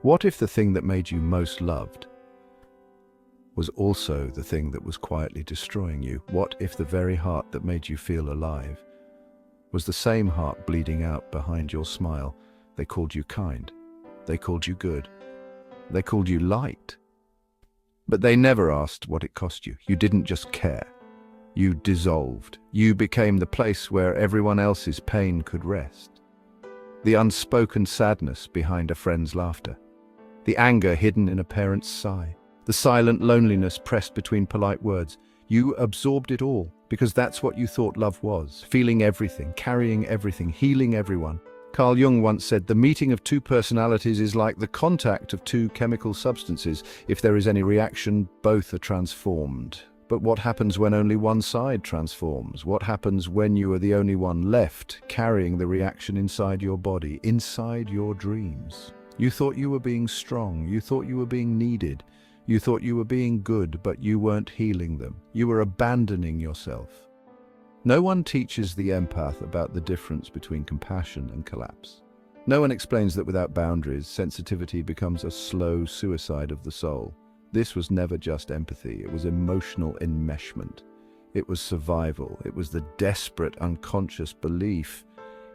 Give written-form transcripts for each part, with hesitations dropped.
What if the thing that made you most loved was also the thing that was quietly destroying you? What if the very heart that made you feel alive was the same heart bleeding out behind your smile? They called you kind. They called you good. They called you light. But they never asked what it cost you. You didn't just care. You dissolved. You became the place where everyone else's pain could rest. The unspoken sadness behind a friend's laughter. The anger hidden in a parent's sigh. The silent loneliness pressed between polite words. You absorbed it all because that's what you thought love was. Feeling everything, carrying everything, healing everyone. Carl Jung once said, the meeting of two personalities is like the contact of two chemical substances. If there is any reaction, both are transformed. But what happens when only one side transforms? What happens when you are the only one left, carrying the reaction inside your body, inside your dreams? You thought you were being strong. You thought you were being needed. You thought you were being good, but you weren't healing them. You were abandoning yourself. No one teaches the empath about the difference between compassion and collapse. No one explains that without boundaries, sensitivity becomes a slow suicide of the soul. This was never just empathy, it was emotional enmeshment. It was survival, it was the desperate, unconscious belief.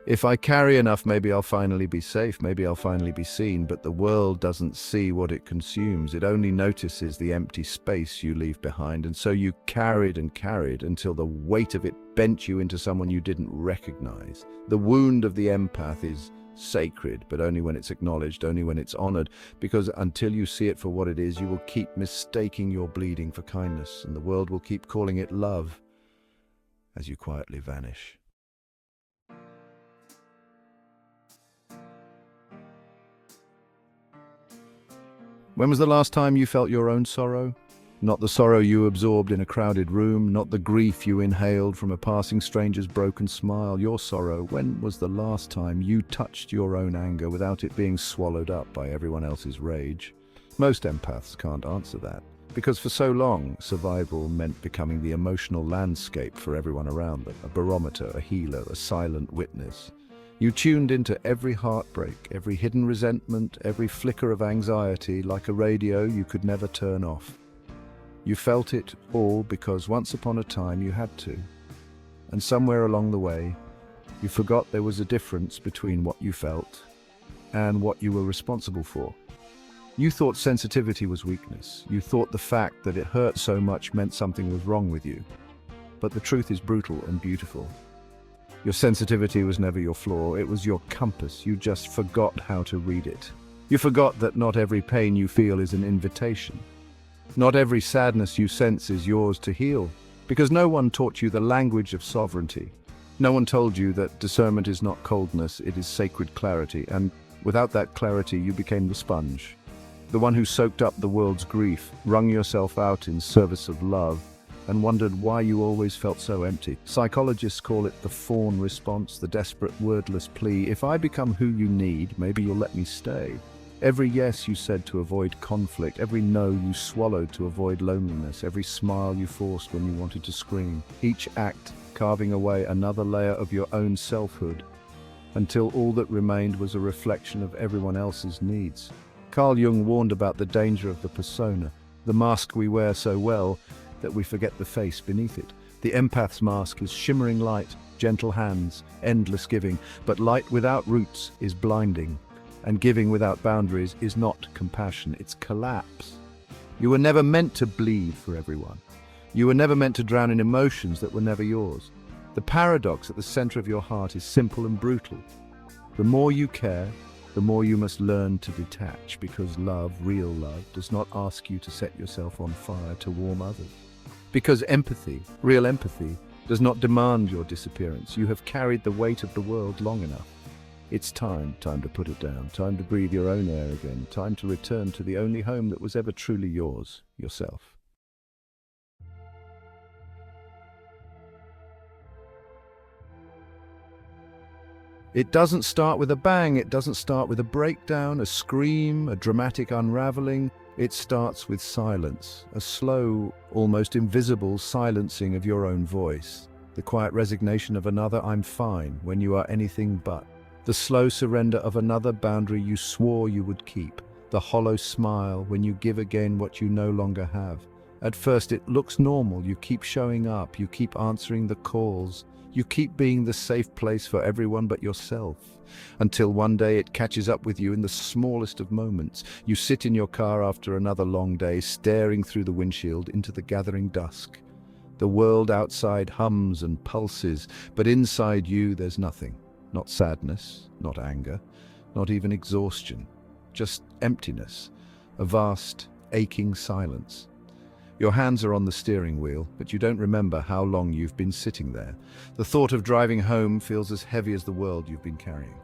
If I carry enough, maybe I'll finally be safe, maybe I'll finally be seen, but the world doesn't see what it consumes. It only notices the empty space you leave behind, and so you carried and carried until the weight of it bent you into someone you didn't recognize. The wound of the empath is sacred, but only when it's acknowledged, only when it's honored, because until you see it for what it is, you will keep mistaking your bleeding for kindness, and the world will keep calling it love as you quietly vanish. When was the last time you felt your own sorrow? Not the sorrow you absorbed in a crowded room, not the grief you inhaled from a passing stranger's broken smile. Your sorrow. When was the last time you touched your own anger without it being swallowed up by everyone else's rage? Most empaths can't answer that, because for so long, survival meant becoming the emotional landscape for everyone around them, a barometer, a healer, a silent witness. You tuned into every heartbreak, every hidden resentment, every flicker of anxiety like a radio you could never turn off. You felt it all because once upon a time you had to. And somewhere along the way, you forgot there was a difference between what you felt and what you were responsible for. You thought sensitivity was weakness. You thought the fact that it hurt so much meant something was wrong with you. But the truth is brutal and beautiful. Your sensitivity was never your flaw, it was your compass. You just forgot how to read it. You forgot that not every pain you feel is an invitation. Not every sadness you sense is yours to heal, because no one taught you the language of sovereignty. No one told you that discernment is not coldness, it is sacred clarity, and without that clarity you became the sponge. The one who soaked up the world's grief, wrung yourself out in service of love, and wondered why you always felt so empty. Psychologists call it the fawn response, the desperate wordless plea. If I become who you need, maybe you'll let me stay. Every yes you said to avoid conflict, every no you swallowed to avoid loneliness, every smile you forced when you wanted to scream. Each act carving away another layer of your own selfhood, until all that remained was a reflection of everyone else's needs. Carl Jung warned about the danger of the persona, the mask we wear so well that we forget the face beneath it. The empath's mask is shimmering light, gentle hands, endless giving, but light without roots is blinding, and giving without boundaries is not compassion, it's collapse. You were never meant to bleed for everyone. You were never meant to drown in emotions that were never yours. The paradox at the center of your heart is simple and brutal. The more you care, the more you must learn to detach, because love, real love, does not ask you to set yourself on fire to warm others. Because empathy, real empathy, does not demand your disappearance. You have carried the weight of the world long enough. It's time to put it down, time to breathe your own air again, time to return to the only home that was ever truly yours, yourself. It doesn't start with a bang, it doesn't start with a breakdown, a scream, a dramatic unraveling. It starts with silence, a slow, almost invisible silencing of your own voice. The quiet resignation of another "I'm fine" when you are anything but. The slow surrender of another boundary you swore you would keep. The hollow smile when you give again what you no longer have. At first it looks normal, you keep showing up, you keep answering the calls, you keep being the safe place for everyone but yourself. Until one day it catches up with you in the smallest of moments. You sit in your car after another long day, staring through the windshield into the gathering dusk. The world outside hums and pulses, but inside you there's nothing. Not sadness, not anger, not even exhaustion. Just emptiness, a vast, aching silence. Your hands are on the steering wheel, but you don't remember how long you've been sitting there. The thought of driving home feels as heavy as the world you've been carrying.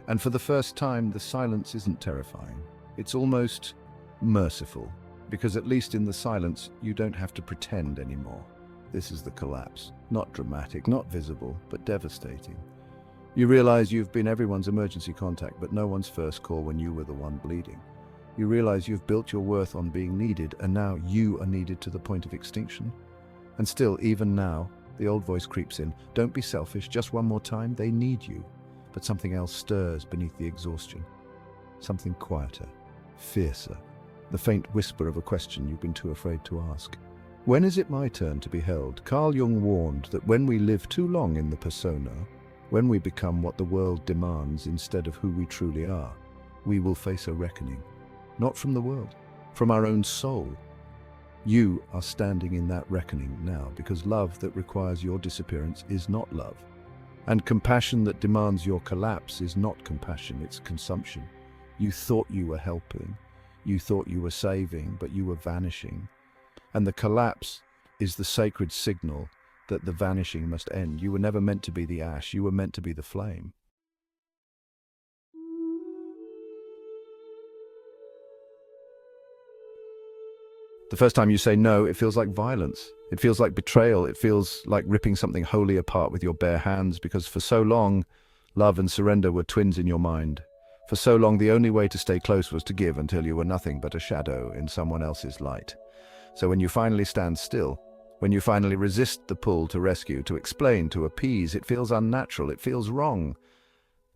And for the first time, the silence isn't terrifying. It's almost merciful, because at least in the silence, you don't have to pretend anymore. This is the collapse. Not dramatic, not visible, but devastating. You realize you've been everyone's emergency contact, but no one's first call when you were the one bleeding. You realize you've built your worth on being needed, and now you are needed to the point of extinction. And still, even now, the old voice creeps in. Don't be selfish, just one more time, they need you. But something else stirs beneath the exhaustion. Something quieter, fiercer. The faint whisper of a question you've been too afraid to ask. When is it my turn to be held? Carl Jung warned that when we live too long in the persona, when we become what the world demands instead of who we truly are, we will face a reckoning. Not from the world, from our own soul. You are standing in that reckoning now, because love that requires your disappearance is not love. And compassion that demands your collapse is not compassion, it's consumption. You thought you were helping, you thought you were saving, but you were vanishing. And the collapse is the sacred signal that the vanishing must end. You were never meant to be the ash, you were meant to be the flame. The first time you say no, it feels like violence. It feels like betrayal. It feels like ripping something wholly apart with your bare hands, because for so long, love and surrender were twins in your mind. For so long, the only way to stay close was to give until you were nothing but a shadow in someone else's light. So when you finally stand still, when you finally resist the pull to rescue, to explain, to appease, it feels unnatural, it feels wrong.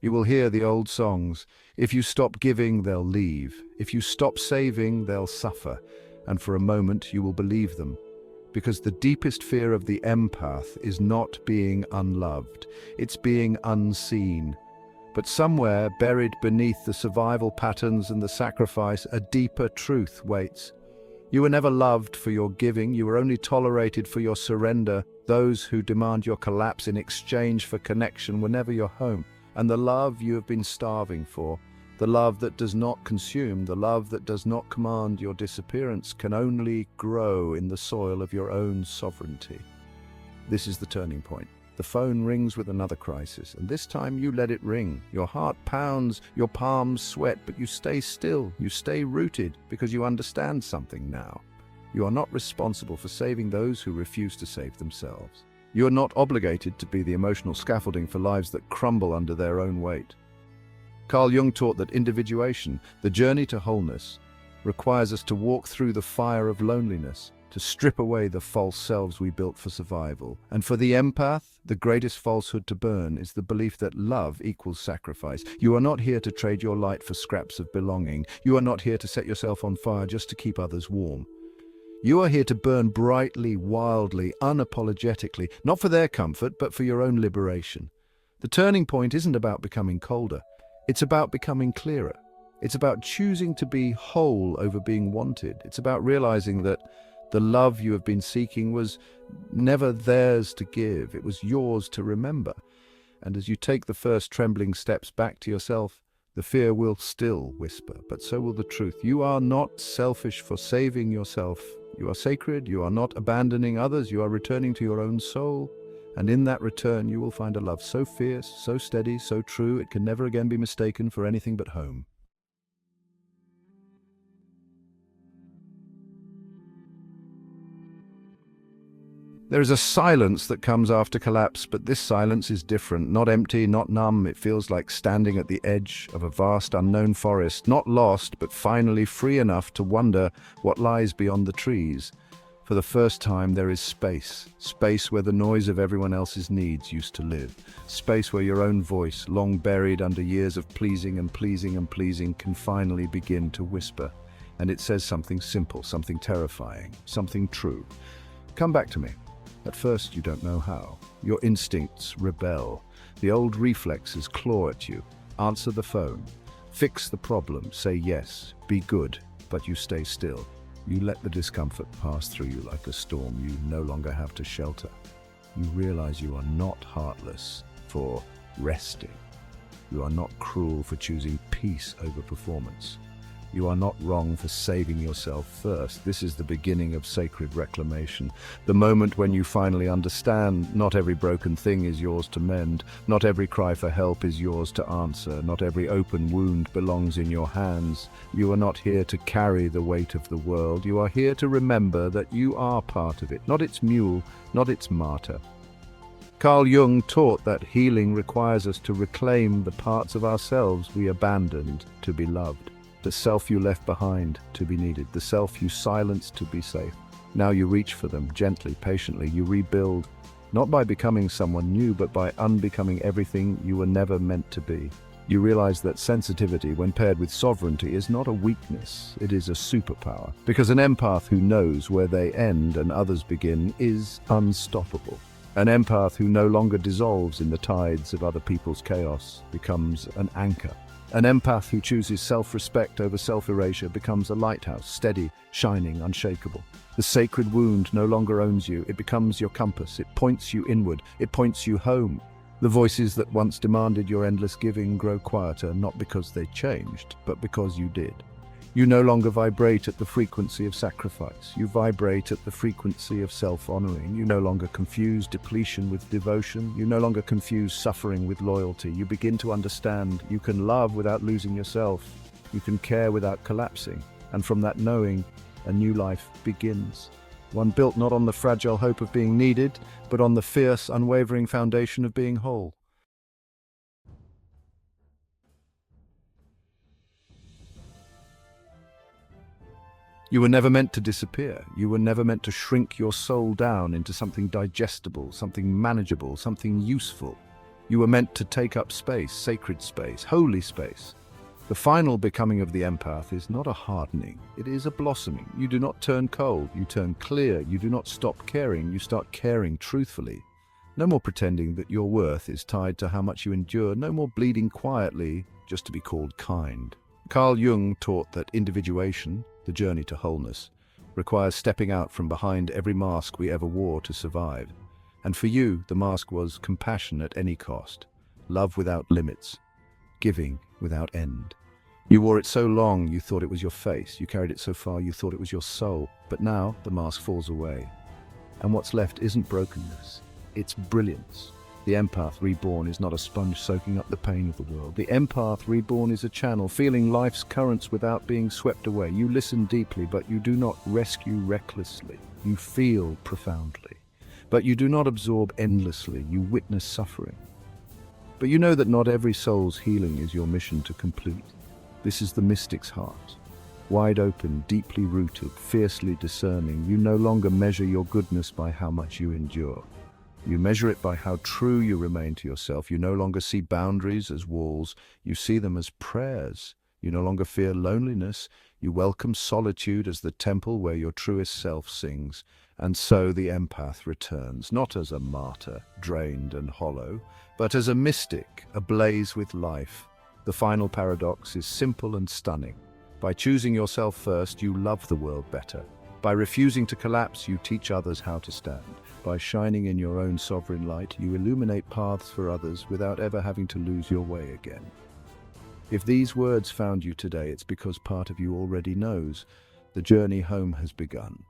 You will hear the old songs. If you stop giving, they'll leave. If you stop saving, they'll suffer. And for a moment you will believe them, because the deepest fear of the empath is not being unloved, it's being unseen. But somewhere, buried beneath the survival patterns and the sacrifice, a deeper truth waits. You were never loved for your giving, you were only tolerated for your surrender. Those who demand your collapse in exchange for connection were never your home. And the love you have been starving for, the love that does not consume, the love that does not command your disappearance, can only grow in the soil of your own sovereignty. This is the turning point. The phone rings with another crisis, and this time you let it ring. Your heart pounds, your palms sweat, but you stay still, you stay rooted, because you understand something now. You are not responsible for saving those who refuse to save themselves. You are not obligated to be the emotional scaffolding for lives that crumble under their own weight. Carl Jung taught that individuation, the journey to wholeness, requires us to walk through the fire of loneliness, to strip away the false selves we built for survival. And for the empath, the greatest falsehood to burn is the belief that love equals sacrifice. You are not here to trade your light for scraps of belonging. You are not here to set yourself on fire just to keep others warm. You are here to burn brightly, wildly, unapologetically, not for their comfort, but for your own liberation. The turning point isn't about becoming colder. It's about becoming clearer. It's about choosing to be whole over being wanted. It's about realizing that the love you have been seeking was never theirs to give. It was yours to remember. And as you take the first trembling steps back to yourself, the fear will still whisper, but so will the truth. You are not selfish for saving yourself. You are sacred. You are not abandoning others. You are returning to your own soul. And in that return, you will find a love so fierce, so steady, so true, it can never again be mistaken for anything but home. There is a silence that comes after collapse, but this silence is different, not empty, not numb. It feels like standing at the edge of a vast unknown forest, not lost, but finally free enough to wonder what lies beyond the trees. For the first time, there is space. Space where the noise of everyone else's needs used to live. Space where your own voice, long buried under years of pleasing and pleasing and pleasing, can finally begin to whisper. And it says something simple, something terrifying, something true. Come back to me. At first, you don't know how. Your instincts rebel. The old reflexes claw at you. Answer the phone. Fix the problem. Say yes. Be good. But you stay still. You let the discomfort pass through you like a storm you no longer have to shelter. You realize you are not heartless for resting. You are not cruel for choosing peace over performance. You are not wrong for saving yourself first. This is the beginning of sacred reclamation. The moment when you finally understand not every broken thing is yours to mend. Not every cry for help is yours to answer. Not every open wound belongs in your hands. You are not here to carry the weight of the world. You are here to remember that you are part of it, not its mule, not its martyr. Carl Jung taught that healing requires us to reclaim the parts of ourselves we abandoned to be loved. The self you left behind to be needed, the self you silenced to be safe. Now you reach for them, gently, patiently. You rebuild, not by becoming someone new, but by unbecoming everything you were never meant to be. You realize that sensitivity, when paired with sovereignty, is not a weakness, it is a superpower. Because an empath who knows where they end and others begin is unstoppable. An empath who no longer dissolves in the tides of other people's chaos becomes an anchor. An empath who chooses self-respect over self-erasure becomes a lighthouse, steady, shining, unshakable. The sacred wound no longer owns you. It becomes your compass. It points you inward. It points you home. The voices that once demanded your endless giving grow quieter, not because they changed, but because you did. You no longer vibrate at the frequency of sacrifice. You vibrate at the frequency of self-honoring. You no longer confuse depletion with devotion. You no longer confuse suffering with loyalty. You begin to understand you can love without losing yourself. You can care without collapsing. And from that knowing, a new life begins. One built not on the fragile hope of being needed, but on the fierce, unwavering foundation of being whole. You were never meant to disappear. You were never meant to shrink your soul down into something digestible, something manageable, something useful. You were meant to take up space, sacred space, holy space. The final becoming of the empath is not a hardening, it is a blossoming. You do not turn cold, you turn clear. You do not stop caring, you start caring truthfully. No more pretending that your worth is tied to how much you endure, no more bleeding quietly just to be called kind. Carl Jung taught that individuation, the journey to wholeness, requires stepping out from behind every mask we ever wore to survive. And for you, the mask was compassion at any cost, love without limits, giving without end. You wore it so long you thought it was your face, you carried it so far you thought it was your soul, but now the mask falls away. And what's left isn't brokenness, it's brilliance. The empath reborn is not a sponge soaking up the pain of the world. The empath reborn is a channel, feeling life's currents without being swept away. You listen deeply, but you do not rescue recklessly. You feel profoundly, but you do not absorb endlessly. You witness suffering. But you know that not every soul's healing is your mission to complete. This is the mystic's heart. Wide open, deeply rooted, fiercely discerning, you no longer measure your goodness by how much you endure. You measure it by how true you remain to yourself. You no longer see boundaries as walls. You see them as prayers. You no longer fear loneliness. You welcome solitude as the temple where your truest self sings. And so the empath returns, not as a martyr, drained and hollow, but as a mystic, ablaze with life. The final paradox is simple and stunning. By choosing yourself first, you love the world better. By refusing to collapse, you teach others how to stand. By shining in your own sovereign light, you illuminate paths for others without ever having to lose your way again. If these words found you today, it's because part of you already knows the journey home has begun.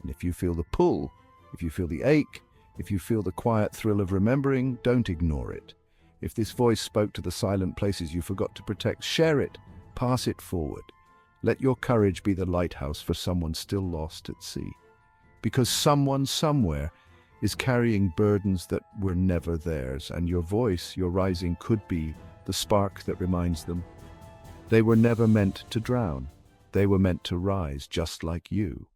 And if you feel the pull, if you feel the ache, if you feel the quiet thrill of remembering, don't ignore it. If this voice spoke to the silent places you forgot to protect, share it, pass it forward. Let your courage be the lighthouse for someone still lost at sea. Because someone somewhere is carrying burdens that were never theirs, and your voice, your rising, could be the spark that reminds them. They were never meant to drown. They were meant to rise just like you.